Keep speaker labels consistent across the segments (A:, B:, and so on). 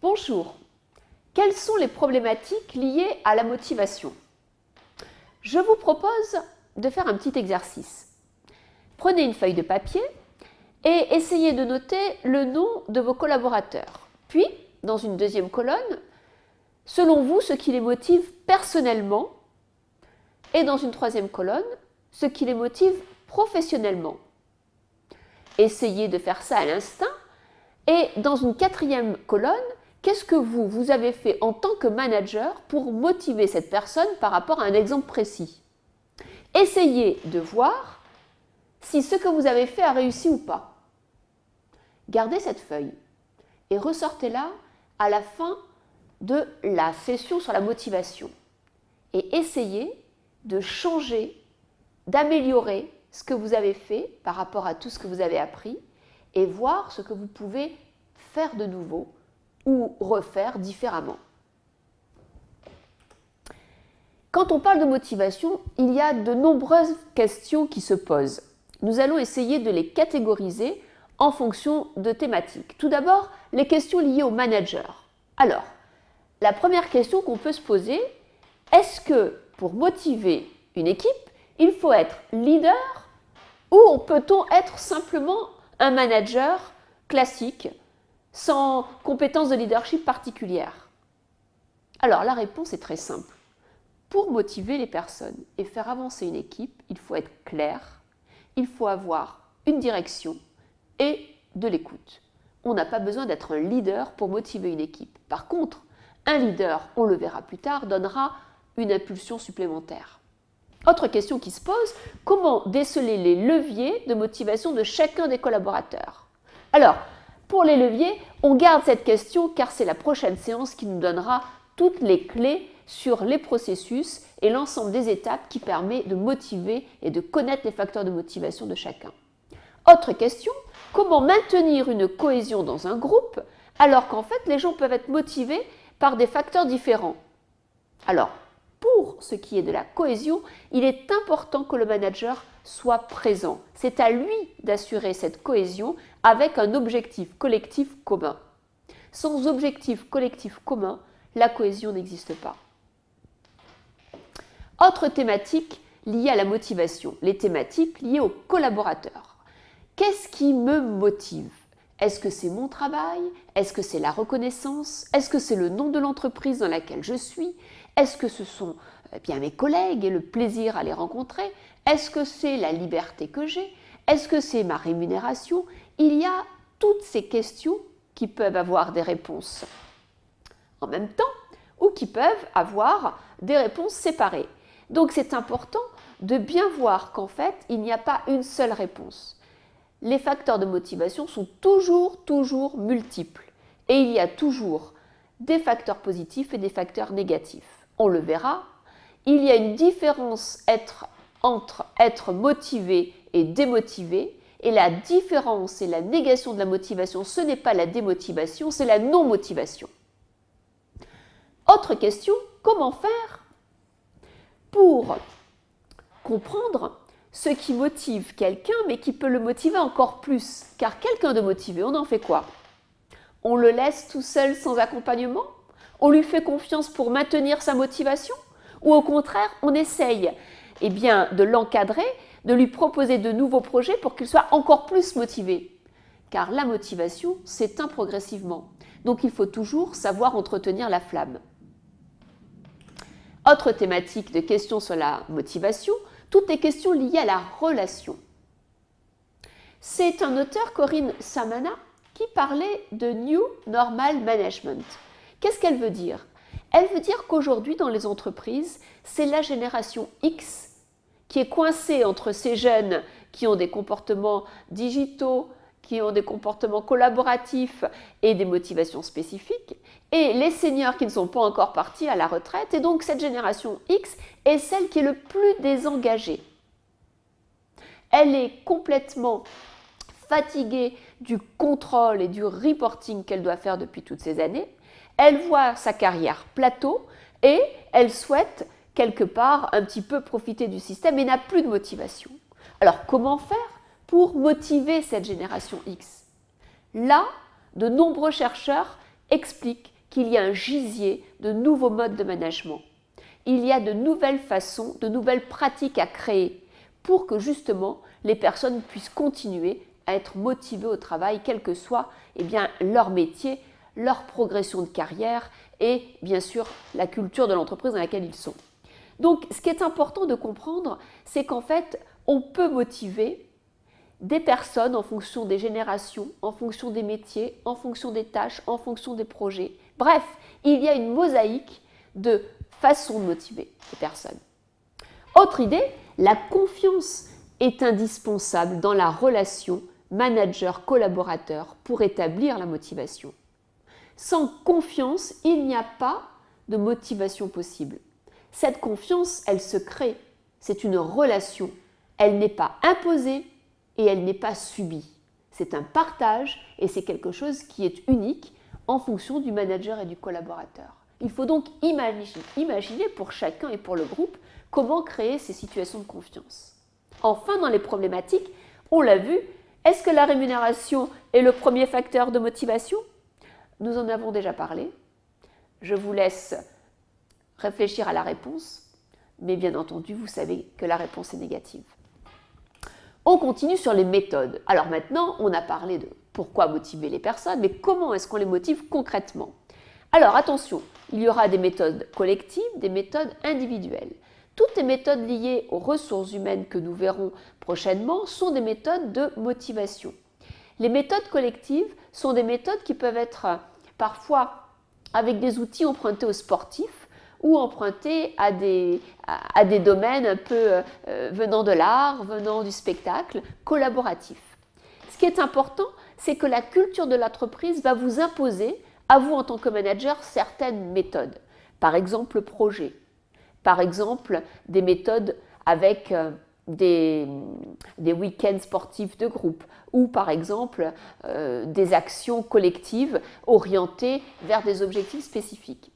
A: Bonjour. Quelles sont les problématiques liées à la motivation? Je vous propose de faire un petit exercice. Prenez une feuille de papier et essayez de noter le nom de vos collaborateurs. Puis, dans une deuxième colonne, selon vous, ce qui les motive personnellement, et dans une troisième colonne, ce qui les motive professionnellement. Essayez de faire ça à l'instinct. Et dans une quatrième colonne, qu'est-ce que vous avez fait en tant que manager pour motiver cette personne par rapport à un exemple précis? Essayez de voir si ce que vous avez fait a réussi ou pas. Gardez cette feuille et ressortez-la à la fin de la session sur la motivation. Et essayez de changer, d'améliorer ce que vous avez fait par rapport à tout ce que vous avez appris et voir ce que vous pouvez faire de nouveau ou refaire différemment. Quand on parle de motivation, il y a de nombreuses questions qui se posent. Nous allons essayer de les catégoriser en fonction de thématiques. Tout d'abord, les questions liées au manager. Alors, la première question qu'on peut se poser, est-ce que pour motiver une équipe, il faut être leader ou peut-on être simplement un manager classique sans compétences de leadership particulières? Alors, la réponse est très simple. Pour motiver les personnes et faire avancer une équipe, il faut être clair, il faut avoir une direction et de l'écoute. On n'a pas besoin d'être un leader pour motiver une équipe. Par contre, un leader, on le verra plus tard, donnera une impulsion supplémentaire. Autre question qui se pose, comment déceler les leviers de motivation de chacun des collaborateurs? Alors, pour les leviers, on garde cette question car c'est la prochaine séance qui nous donnera toutes les clés sur les processus et l'ensemble des étapes qui permet de motiver et de connaître les facteurs de motivation de chacun. Autre question, comment maintenir une cohésion dans un groupe alors qu'en fait les gens peuvent être motivés par des facteurs différents? Alors, pour ce qui est de la cohésion, il est important que le manager soit présent. C'est à lui d'assurer cette cohésion avec un objectif collectif commun. Sans objectif collectif commun, la cohésion n'existe pas. Autre thématique liée à la motivation, les thématiques liées aux collaborateurs. Qu'est-ce qui me motive? Est-ce que c'est mon travail? Est-ce que c'est la reconnaissance? Est-ce que c'est le nom de l'entreprise dans laquelle je suis? Est-ce que ce sont bien mes collègues et le plaisir à les rencontrer? Est-ce que c'est la liberté que j'ai? Est-ce que c'est ma rémunération? Il y a toutes ces questions qui peuvent avoir des réponses en même temps ou qui peuvent avoir des réponses séparées. Donc c'est important de bien voir qu'en fait, il n'y a pas une seule réponse. Les facteurs de motivation sont toujours multiples et il y a toujours des facteurs positifs et des facteurs négatifs. On le verra, il y a une différence entre être motivé et démotivé, et la différence et la négation de la motivation, ce n'est pas la démotivation, c'est la non-motivation. Autre question, comment faire pour comprendre ce qui motive quelqu'un, mais qui peut le motiver encore plus? Car quelqu'un de motivé, on en fait quoi? On le laisse tout seul sans accompagnement? On lui fait confiance pour maintenir sa motivation? Ou au contraire, on essaye de l'encadrer, de lui proposer de nouveaux projets pour qu'il soit encore plus motivé? Car la motivation s'éteint progressivement. Donc il faut toujours savoir entretenir la flamme. Autre thématique de questions sur la motivation, toutes les questions liées à la relation. C'est un auteur, Corinne Samana, qui parlait de New Normal Management. Qu'est-ce qu'elle veut dire? Elle veut dire qu'aujourd'hui, dans les entreprises, c'est la génération X qui est coincée entre ces jeunes qui ont des comportements digitaux, qui ont des comportements collaboratifs et des motivations spécifiques, et les seniors qui ne sont pas encore partis à la retraite. Et donc, cette génération X est celle qui est le plus désengagée. Elle est complètement fatiguée du contrôle et du reporting qu'elle doit faire depuis toutes ces années. Elle voit sa carrière plateau et elle souhaite quelque part un petit peu profiter du système et n'a plus de motivation. Alors comment faire pour motiver cette génération X? Là, de nombreux chercheurs expliquent qu'il y a un gisier de nouveaux modes de management. Il y a de nouvelles façons, de nouvelles pratiques à créer pour que justement les personnes puissent continuer à être motivées au travail, quel que soit leur métier, leur progression de carrière et bien sûr la culture de l'entreprise dans laquelle ils sont. Donc ce qui est important de comprendre, c'est qu'en fait, on peut motiver des personnes en fonction des générations, en fonction des métiers, en fonction des tâches, en fonction des projets. Bref, il y a une mosaïque de façons de motiver les personnes. Autre idée, la confiance est indispensable dans la relation manager-collaborateur pour établir la motivation. Sans confiance, il n'y a pas de motivation possible. Cette confiance, elle se crée. C'est une relation. Elle n'est pas imposée et elle n'est pas subie. C'est un partage et c'est quelque chose qui est unique en fonction du manager et du collaborateur. Il faut donc imaginer pour chacun et pour le groupe comment créer ces situations de confiance. Enfin, dans les problématiques, on l'a vu, est-ce que la rémunération est le premier facteur de motivation ? Nous en avons déjà parlé. Je vous laisse réfléchir à la réponse, mais bien entendu, vous savez que la réponse est négative. On continue sur les méthodes. Alors maintenant, on a parlé de pourquoi motiver les personnes, mais comment est-ce qu'on les motive concrètement ? Alors attention, il y aura des méthodes collectives, des méthodes individuelles. Toutes les méthodes liées aux ressources humaines que nous verrons prochainement sont des méthodes de motivation. Les méthodes collectives sont des méthodes qui peuvent être parfois avec des outils empruntés aux sportifs ou empruntés à des domaines un peu venant de l'art, venant du spectacle, collaboratifs. Ce qui est important, c'est que la culture de l'entreprise va vous imposer, à vous en tant que manager, certaines méthodes. Par exemple, le projet. Par exemple, des méthodes avec des week-ends sportifs de groupe ou par exemple des actions collectives orientées vers des objectifs spécifiques.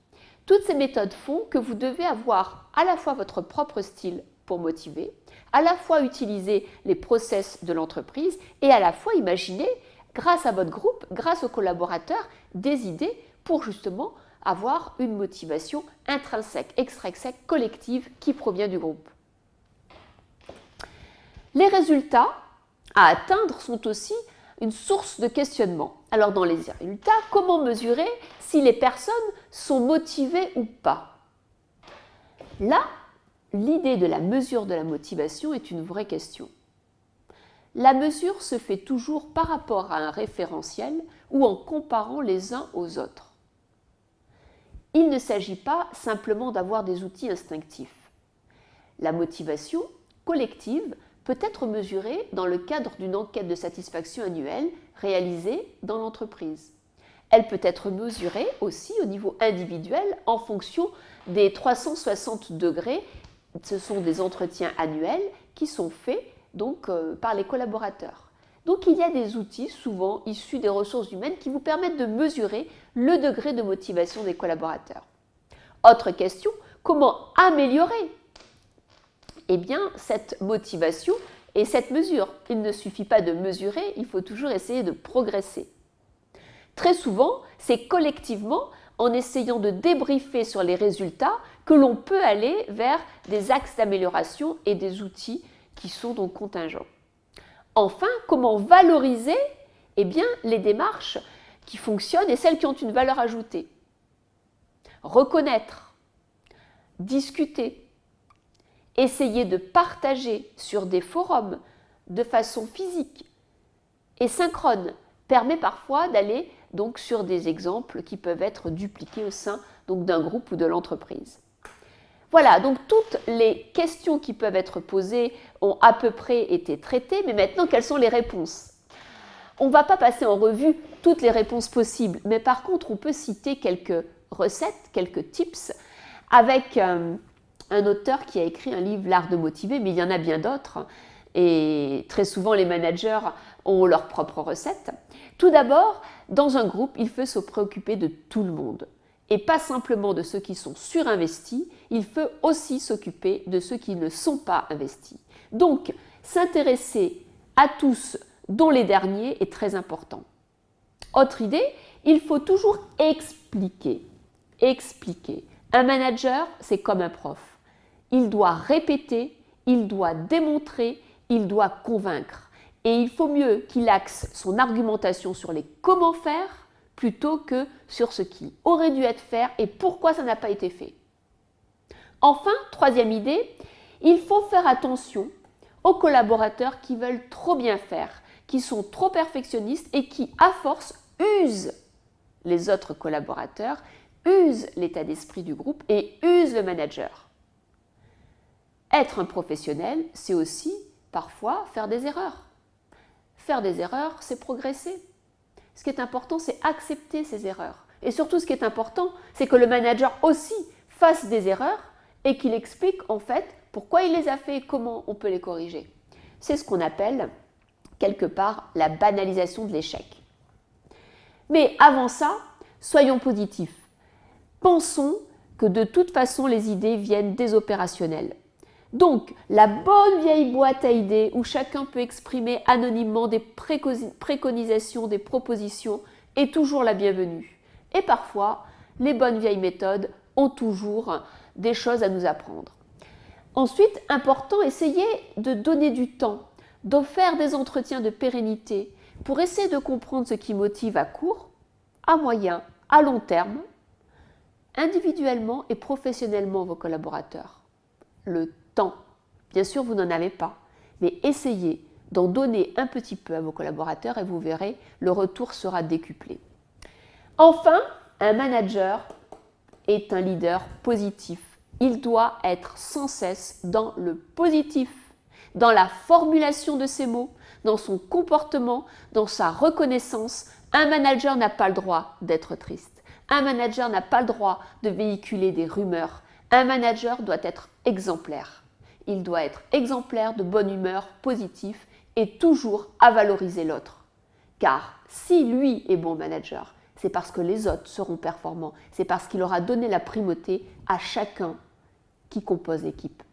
A: Toutes ces méthodes font que vous devez avoir à la fois votre propre style pour motiver, à la fois utiliser les process de l'entreprise et à la fois imaginer, grâce à votre groupe, grâce aux collaborateurs, des idées pour justement avoir une motivation intrinsèque, extrinsèque, collective qui provient du groupe. Les résultats à atteindre sont aussi une source de questionnement. Alors dans les résultats, comment mesurer si les personnes sont motivées ou pas ? Là, l'idée de la mesure de la motivation est une vraie question. La mesure se fait toujours par rapport à un référentiel ou en comparant les uns aux autres. Il ne s'agit pas simplement d'avoir des outils instinctifs. La motivation collective peut être mesurée dans le cadre d'une enquête de satisfaction annuelle réalisée dans l'entreprise. Elle peut être mesurée aussi au niveau individuel en fonction des 360 degrés. Ce sont des entretiens annuels qui sont faits donc, par les collaborateurs. Donc il y a des outils souvent issus des ressources humaines qui vous permettent de mesurer le degré de motivation des collaborateurs. Autre question, comment améliorer cette motivation et cette mesure? Il ne suffit pas de mesurer, il faut toujours essayer de progresser. Très souvent, c'est collectivement, en essayant de débriefer sur les résultats, que l'on peut aller vers des axes d'amélioration et des outils qui sont donc contingents. Enfin, comment valoriser les démarches qui fonctionnent et celles qui ont une valeur ajoutée. Reconnaître, discuter, essayer de partager sur des forums de façon physique et synchrone permet parfois d'aller donc sur des exemples qui peuvent être dupliqués au sein donc d'un groupe ou de l'entreprise. Voilà, donc toutes les questions qui peuvent être posées ont à peu près été traitées, mais maintenant, quelles sont les réponses? On ne va pas passer en revue toutes les réponses possibles, mais par contre, on peut citer quelques recettes, quelques tips, avec un auteur qui a écrit un livre, L'art de motiver, mais il y en a bien d'autres, et très souvent, les managers ont leurs propres recettes. Tout d'abord, dans un groupe, il faut se préoccuper de tout le monde. Et pas simplement de ceux qui sont surinvestis, il faut aussi s'occuper de ceux qui ne sont pas investis. Donc, s'intéresser à tous, dont les derniers, est très important. Autre idée, il faut toujours expliquer. Expliquer. Un manager, c'est comme un prof. Il doit répéter, il doit démontrer, il doit convaincre. Et il faut mieux qu'il axe son argumentation sur les comment faire plutôt que sur ce qui aurait dû être fait et pourquoi ça n'a pas été fait. Enfin, troisième idée, il faut faire attention aux collaborateurs qui veulent trop bien faire, qui sont trop perfectionnistes et qui, à force, usent les autres collaborateurs, usent l'état d'esprit du groupe et usent le manager. Être un professionnel, c'est aussi parfois faire des erreurs. Faire des erreurs, c'est progresser. Ce qui est important, c'est accepter ces erreurs. Et surtout, ce qui est important, c'est que le manager aussi fasse des erreurs et qu'il explique en fait pourquoi il les a fait et comment on peut les corriger. C'est ce qu'on appelle quelque part la banalisation de l'échec. Mais avant ça, soyons positifs. Pensons que de toute façon, les idées viennent des opérationnels. Donc, la bonne vieille boîte à idées où chacun peut exprimer anonymement des préconisations, des propositions est toujours la bienvenue. Et parfois, les bonnes vieilles méthodes ont toujours des choses à nous apprendre. Ensuite, important, essayez de donner du temps, de faire des entretiens de pérennité pour essayer de comprendre ce qui motive à court, à moyen, à long terme, individuellement et professionnellement vos collaborateurs. Le temps. Bien sûr, vous n'en avez pas, mais essayez d'en donner un petit peu à vos collaborateurs et vous verrez, le retour sera décuplé. Enfin, un manager est un leader positif. Il doit être sans cesse dans le positif, dans la formulation de ses mots, dans son comportement, dans sa reconnaissance. Un manager n'a pas le droit d'être triste. Un manager n'a pas le droit de véhiculer des rumeurs. Un manager doit être exemplaire. Il doit être exemplaire, de bonne humeur, positif et toujours à valoriser l'autre. Car si lui est bon manager, c'est parce que les autres seront performants. C'est parce qu'il aura donné la primauté à chacun qui compose l'équipe.